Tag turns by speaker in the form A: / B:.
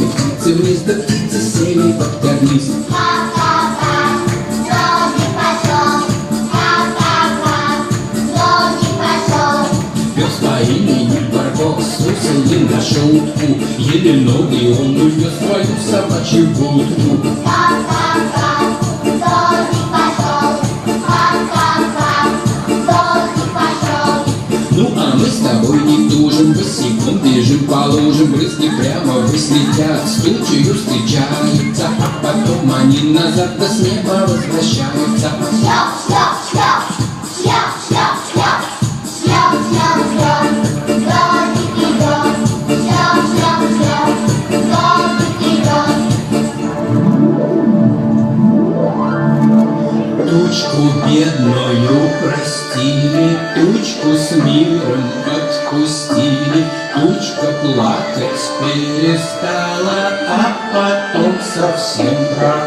A: Полетели птицы вниз, да птицы сели под карниз.
B: Ка-ка-ка, дождик пошел. Ка-ка-ка, дождик пошел.
A: Пес по имени Барбос сусил на шутку. Еле ноги он унес свою собачью будку.
B: Ка-ка-ка, дождик пошел. Ка-ка-ка, дождик пошел.
A: Ну а мы с тобой не тужим, босиком бежим по лужам, брызги прямо ввысь летят, с тучею встречаются, а потом они назад до с неба возвращаются.
B: Шлеп, шлеп, шлеп, шлеп, шлеп, шлеп, шлеп, шлеп, шлеп, дождик идет. Шлеп, шлеп, шлеп, дождик идет.
A: Тучку бедную простили, тучку с миром отпустили, тучка плакать перестала, а потом совсем пропала.